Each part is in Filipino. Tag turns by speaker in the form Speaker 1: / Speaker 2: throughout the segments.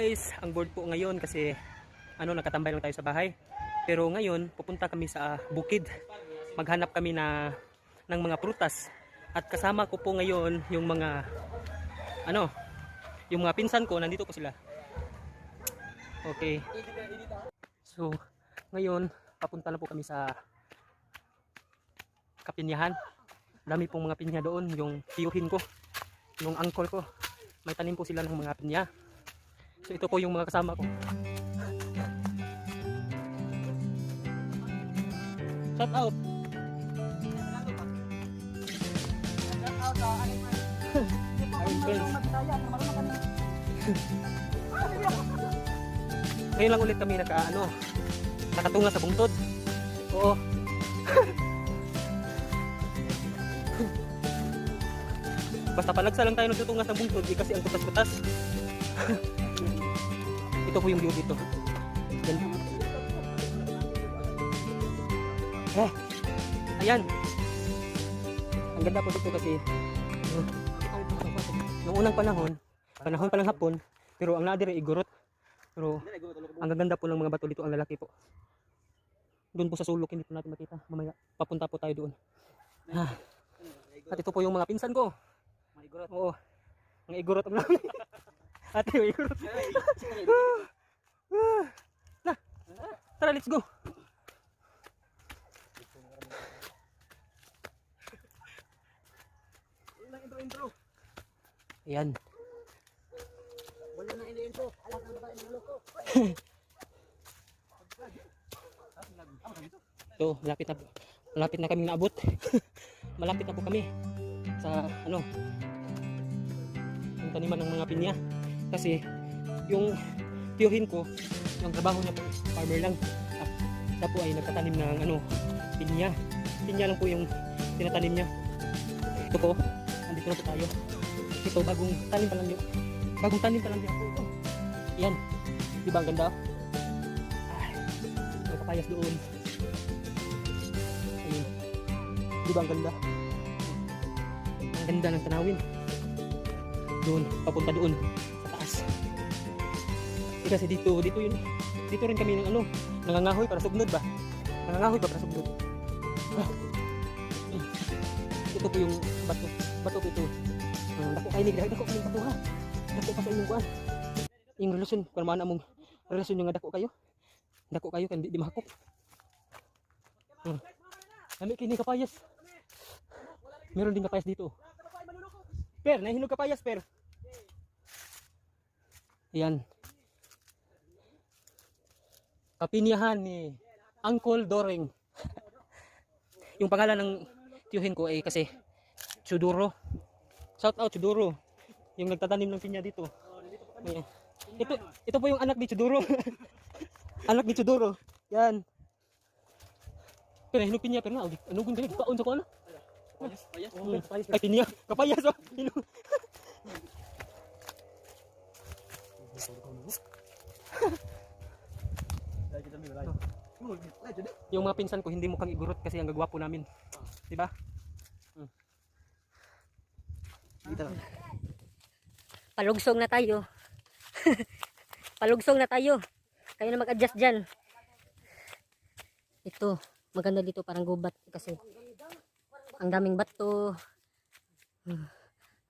Speaker 1: guys, ang board po ngayon kasi nakatambay lang tayo sa bahay. Pero ngayon, pupunta kami sa bukid. Maghanap kami ng mga prutas. At kasama ko po ngayon yung mga yung mga pinsan ko, nandito po sila. Okay. So, ngayon, papunta na po kami sa kapinyahan. Dami pong mga pinya doon, yung tiyuhin ko, yung uncle ko. May tanim po sila ng mga pinya. So ito po yung mga kasama ko. Shout out. Shout out sa ngayon lang ulit kami nakatunga sa bungtod. Oo. Basta palagsa lang tayo nagtutunga sa bungtod kasi ang kutas-kutas. Ito po yung view dito. Yan. Ayan. Ang ganda po dito kasi noong unang panahon pa ng hapon, pero ang nadire igorot. Pero ang gaganda po ng mga bato dito, ang lalaki po. Doon po sa sulok, hindi po natin makita. Mamaya, papunta po tayo doon. At ito po yung mga pinsan ko. Mga igorot. Oo. Mga igorot ang namin. Ate, mga igorot. Tara, let's go. Intro. Ayan. Wala na intro. Alam na ba yung loko? Ito, malapit na kaming naabot. Malapit na po kami sa yung taniman ng mga pinya. Kasi yung tiyuhin ko, yung trabaho niya po, farmer lang. Siya po ay nagtatanim ng pinya. Pinya lang po yung tinatanim niya. Ito po, andito na po tayo. Ito, bagong tanim pa lang niya po ito. Yan, di ba ang ganda? May kapayas doon. Ayun, di ba ang ganda? Ang ganda ng tanawin. Doon, papunta doon sa taas. Kasi dito rin kami nangangahoy para sugnod ba? Nangangahoy ba para sugnod? Ito po yung bato po ito. Dako kayo nigdahag, dako kayong bato ha. Dako pa sa inyong kuhan. Yung relasyon, para maana mong relasyon yung dako kayo. Dako kayo, kan di mahakop. Kami kini kapayas. Meron din kapayas dito. Per, nahinog kapayas, per. Ayan. Kapinyahan ni Uncle Doring. Yung pangalan ng tiyuhin ko ay kasi Chuduro. Shout out Chuduro. Yung nagtatanim ng pinya dito. Ayan. Ito po yung anak ni Chuduro. Anak ni Chuduro. Yan. Pero hinog pinya pero na anugon gani paon sa ko ano? Kapayas. Ay pinya. Kapayas oh. Yung mga pinsan ko hindi mukhang igurot kasi ang gagwapo namin. Di ba?
Speaker 2: Palugsong na tayo. Palugsong na tayo. Kayo na mag-adjust dyan. Ito, maganda dito parang gubat kasi ang daming bato.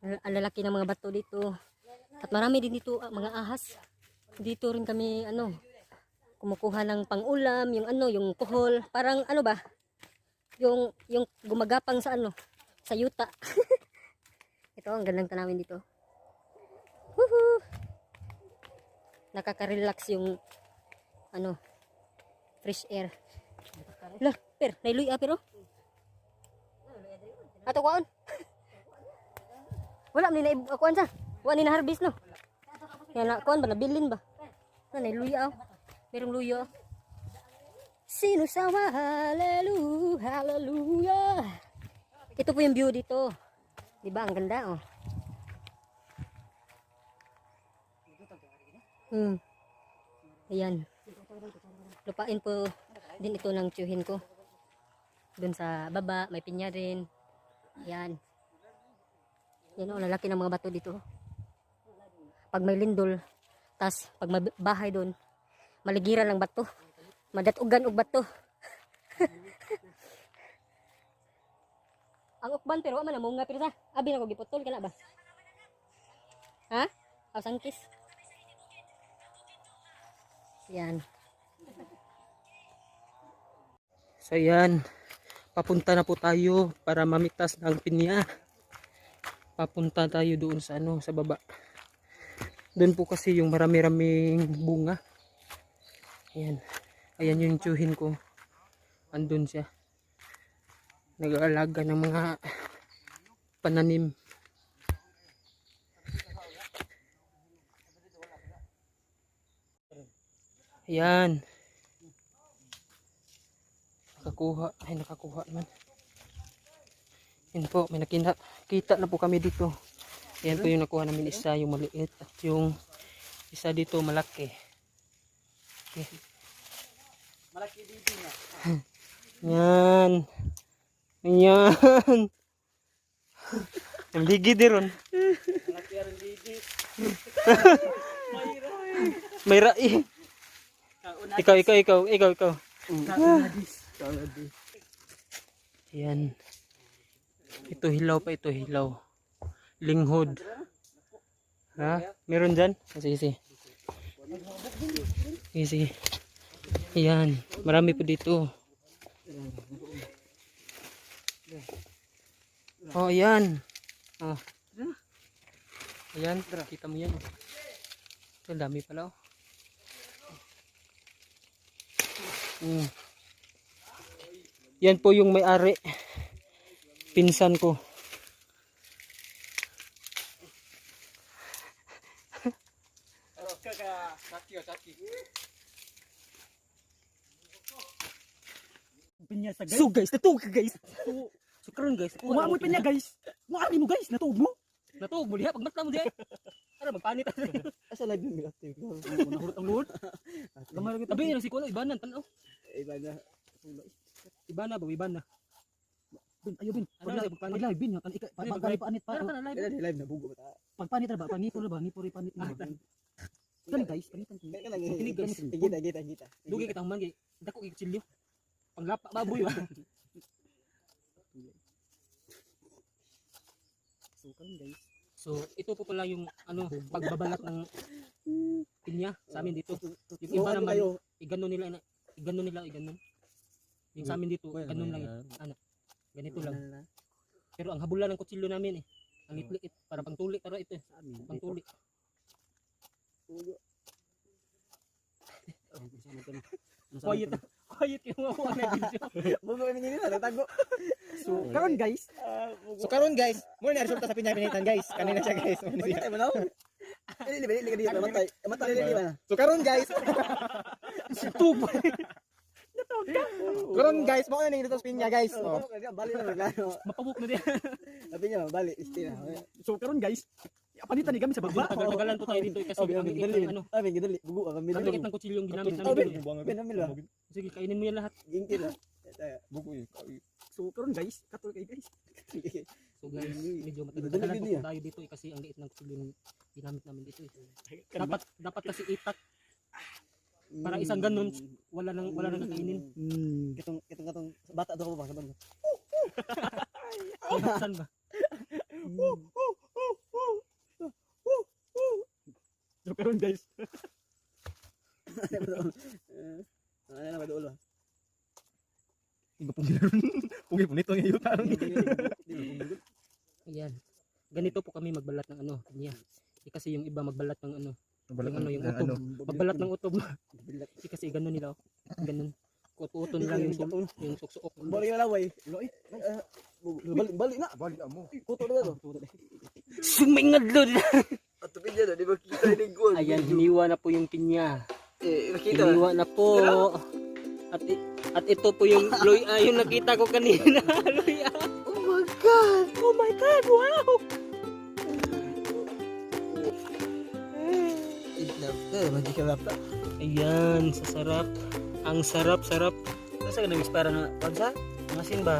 Speaker 2: Ang lalaki ng mga bato dito. At marami din dito mga ahas. Dito rin kami kumukuha ng pang-ulam, yung kuhol, parang ba? Yung gumagapang sa sa yuta. Ito ang gandang tanawin dito. Woohoo! Nakaka-relax yung fresh air. Lah, per, nailuy pero. Ato kuan. Wala ni na kuan sa. Wa ni na harvest no. Yan na kuan ba nabilin ba? Na nailuy merong luyo. Sino sawa, hallelujah, hallelujah. Ito po yung view dito. Diba ang ganda Ayan. Lupain po din ito ng tiyuhin ko. Doon sa baba, may pinya rin. Ayan. Yan lalaki ng mga bato dito. Pag may lindol, Tas pag bahay doon, maligiran ng bato. Madatugan og bato. Ang ukban pero wa man namunga pero sa abi na ko giputol kana ba? Ha? Aw sangkis. Yan.
Speaker 1: So yan, papunta na po tayo para mamitas ng pinya. Papunta tayo doon sa ano, sa baba. Doon po kasi yung marami-raming bunga. Ayan. Ayan yung tiyuhin ko. Andun siya. Nag-aalaga ng mga pananim. Ayan. Nakakuha naman. Yan po, may nakita na po kami dito. Yan po yung nakuha namin isa, yung maliit. At yung isa dito malaki. Okay.
Speaker 3: Malaki dito na.
Speaker 1: Yan. Yan. Ang ligid din ron.
Speaker 3: Malaki rin dito.
Speaker 1: May rai. Ikaw. Yan. Ito hilaw pa, ito hilaw. Linghod. Ha? Meron dyan? Sige. Sige. Yan. Marami po dito. Oh, ayan. Oh. Ayan, kita mo yan. Ang dami pala, oh. Yan po yung may-ari. Pinsan ko.
Speaker 3: Pinya sa guys.
Speaker 1: So guys, natuog ka guys. So karon guys,
Speaker 3: Kuha mo pinya guys. Kuha mo guys, natuog mo.
Speaker 1: natuog mo diha pag mata mo diha. Para magpanit.
Speaker 3: Asa live ni active ko. Nahurot ang luhod. Gamay kita.
Speaker 1: Tabi na si Kulo ibanan tanaw.
Speaker 3: Iba na.
Speaker 1: Ibana ba ibana?
Speaker 3: Bin, ayo bin.
Speaker 1: Ano,
Speaker 3: Pag live bin, kan ika pag panit pa.
Speaker 1: Para na live.
Speaker 3: Live na bugo ta. Pag panit ba, pag nipor ba, nipor panit na. Kani guys, panitan ko.
Speaker 1: Kinig, guys.
Speaker 3: Kita.
Speaker 1: Dugi kita man gi. Dako gigsilyo. Panglapa baboy ba.
Speaker 3: So kan guys.
Speaker 1: So ito po pala yung ano pagbabalat ng pinya sa amin dito. Yung iba naman igano nila. Yung sa amin dito, ganun lang eh. Ano, ganito lang. Pero ang habulan ng kutsilyo namin eh. Ang itliit para pangtuli pero ito eh. Pangtuli. Quiet yung makuha na video.
Speaker 3: Bugo ni nila tago. So karon guys.
Speaker 4: So karon guys, mo na resulta sa pinapinitan guys. Kanina siya guys.
Speaker 3: Ay mo na. Dili ka matay. Matay dili ba.
Speaker 4: So karon guys,
Speaker 1: Tubo.
Speaker 4: karon guys, mo na dito sa pinya guys. Oh.
Speaker 3: Bali na magano.
Speaker 1: Mapabuk na din.
Speaker 3: Sabi niya bali istina. So karon guys, panitan ni kami sa baba.
Speaker 1: Tagal-tagalan po tayo dito eh, kasi ang liit ng ano.
Speaker 3: Ay, gidali. Bugo ka
Speaker 1: Ang liit ng kutsilyo yung ginamit namin.
Speaker 3: Binamil ba?
Speaker 1: Sige, kainin mo yan lahat.
Speaker 3: Ginti na.
Speaker 4: Buko yun.
Speaker 3: So karon guys, katul kay guys.
Speaker 1: So guys, medyo
Speaker 3: Dali
Speaker 1: matagal
Speaker 3: din
Speaker 1: po
Speaker 3: yan.
Speaker 1: tayo dito eh, kasi ang liit ng kutsilyo yung ginamit namin dito eh. Dapat kasi itak para isang ganun wala nang kakainin.
Speaker 3: Kitong bata daw ko ba sa banda.
Speaker 1: Saan ba?
Speaker 3: So karon guys. Ano na ba dulo?
Speaker 4: Iba pugi po nito yung tarong.
Speaker 1: Ayan. Ganito po kami magbalat ng ano, niya. Kasi yung iba magbalat ng ano, yung utob. Magbalat ng utob. Kasi ganun nila. Ganun. Kututon lang yung suksok.
Speaker 3: Balik na laway. Balik na.
Speaker 4: Balik mo.
Speaker 3: Kuto na to.
Speaker 1: Sumingadlod!
Speaker 3: At pinya na, di ba kita ni goal?
Speaker 1: Ayan, hiniwa na po yung pinya.
Speaker 3: Nakita.
Speaker 1: Hiniwa na po. At ito po yung yung nakita ko kanina. Loya.
Speaker 3: Oh my god.
Speaker 1: Oh my God, wow!
Speaker 3: Magkikalap ta.
Speaker 1: Ayan, sa sarap. Ang sarap-sarap.
Speaker 3: Asa ka nag-expire na pansa?
Speaker 1: Masin ba?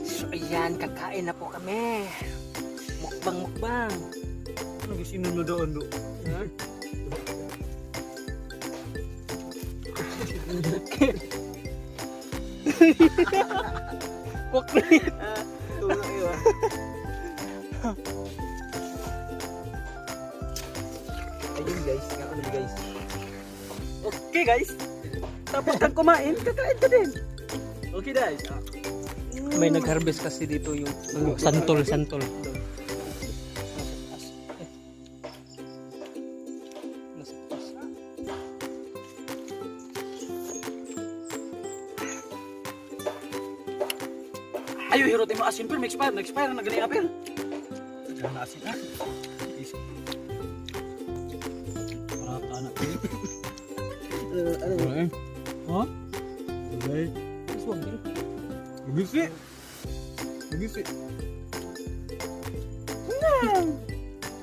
Speaker 1: So ayan, kakain na po kami. Mukbang.
Speaker 3: Ano gisimin mo doon do?
Speaker 1: Koklit.
Speaker 4: Tulog kayo ah. Ayun guys, nga ano guys.
Speaker 3: Okay guys. Tapos kang kumain, kakain ka din. Okay guys.
Speaker 1: May nag-harvest kasi dito yung santol. Nasa taas.
Speaker 3: Ayo hirotin mo asin pero expire na gani apel. Jangan asin ah. Para anak.
Speaker 4: Ano eh?
Speaker 3: Oh?
Speaker 4: Okay.
Speaker 1: Iswag din.
Speaker 4: Magisi. Magisi.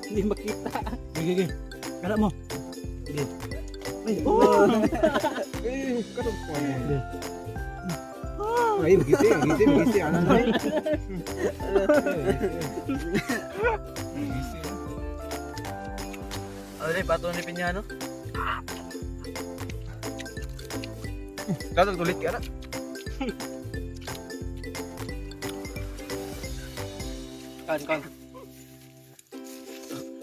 Speaker 1: Hindi makita.
Speaker 3: Gigi. Kada mo.
Speaker 4: Ay, oh. Eh, kadang ko eh. Ay, magisi. Ano na? Magisi.
Speaker 3: Ano ni pato ni Piñano?
Speaker 4: Kadang tulit ka na.
Speaker 1: Kan.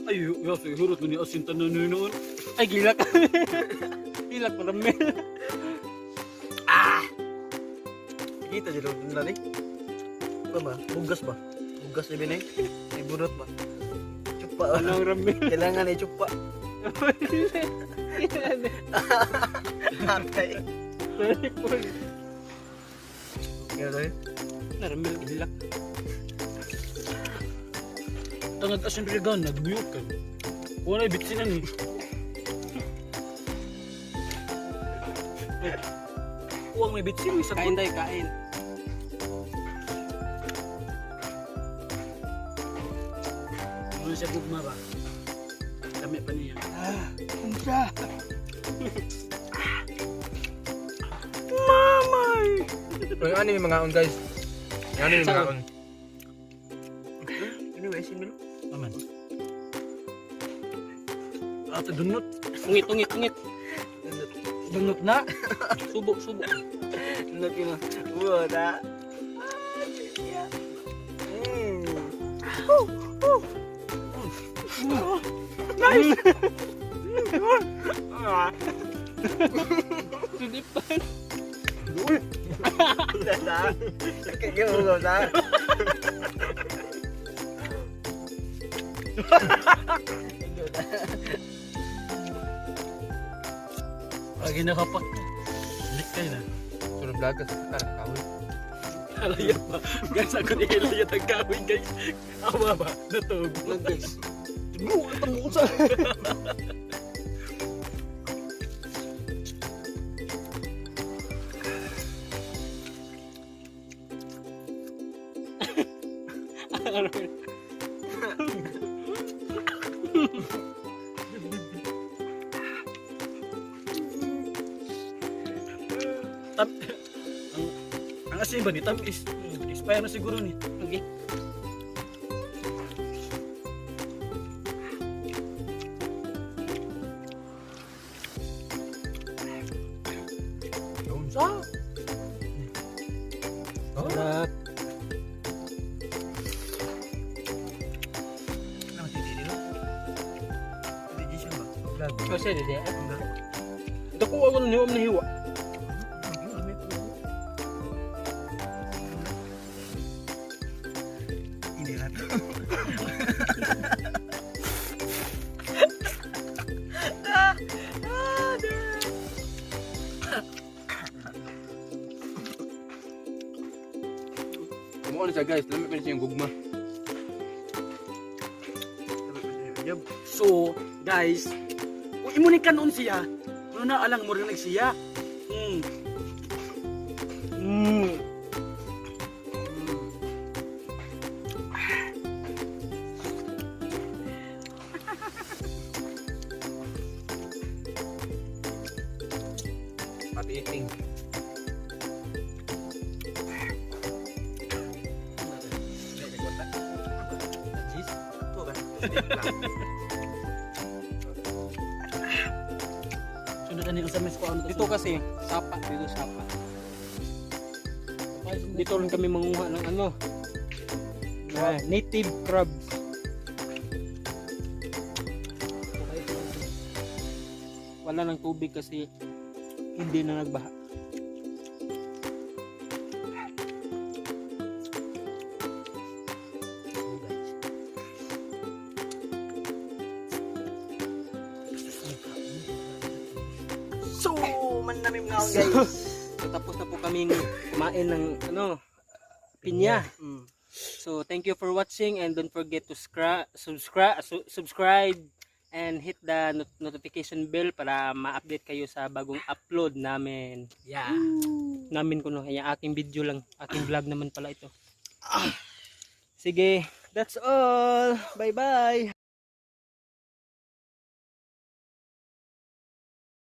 Speaker 3: Ay, yo siguro to ni asin tanan ni noon.
Speaker 1: Ay, gilak. Gilak maramil.
Speaker 4: Kita jadi na ni. Apa ba? Bugas ba? Bugas ni binay. Ibunot ba? Cupa.
Speaker 1: Anong ramil?
Speaker 4: Kailangan ni cupa. Antay. Kaya tayo.
Speaker 1: Naramil, gilak.
Speaker 3: Tangad asin rigan nagbuyot kan. Wala bitsinan ni. Uwang may bitsin may
Speaker 1: Kain
Speaker 3: sabon.
Speaker 1: tayo, kain.
Speaker 3: Ano siya gugma ba? Dami pa niya.
Speaker 4: Yung ano yung mga on guys? Yung ano yung mga on? Ano yung isin mo?
Speaker 3: Aman. Ate dunot.
Speaker 1: Ungit.
Speaker 3: Dunot na.
Speaker 1: Subo.
Speaker 4: Dunot yun. Wala.
Speaker 1: Sudipan.
Speaker 4: Dada. Kaya mo sa.
Speaker 3: Lagi nakapak. Lik kayo na.
Speaker 4: Suruh belaga sa kahoy.
Speaker 3: Alaya pa. Guys, ako ni Elia tagawin guys. Awa ba? Natog.
Speaker 4: Guys.
Speaker 3: Ang asin ba ni Tam is expire na siguro ni.
Speaker 1: Okay.
Speaker 4: Daun sa.
Speaker 1: Sarap.
Speaker 3: Ano titi dito? Titi siya ba?
Speaker 4: Vlog.
Speaker 1: Kasi hindi. Dako ako na niwam na hiwa.
Speaker 3: Hindi na.
Speaker 4: Kumuha na siya guys. Lamit pa siya yung gugma.
Speaker 3: So, guys, kung imunin ka noon siya, ano na alang mo rin siya.
Speaker 4: Pati eating.
Speaker 3: Sunod ani sa mes ko ano
Speaker 1: Dito kasi, sapa. Dito sapa. Dito rin kami manguha ng ano. Native crabs. Wala ng tubig kasi hindi na nagbaha.
Speaker 4: So, man namin ngaon guys.
Speaker 1: So, tapos na po kaming kumain ng ano, pinya. So, thank you for watching and don't forget to subscribe and hit the notification bell para ma-update kayo sa bagong upload namin.
Speaker 3: Yeah.
Speaker 1: Namin ko no, yung aking video lang, aking vlog naman pala ito. Sige, that's all. Bye-bye.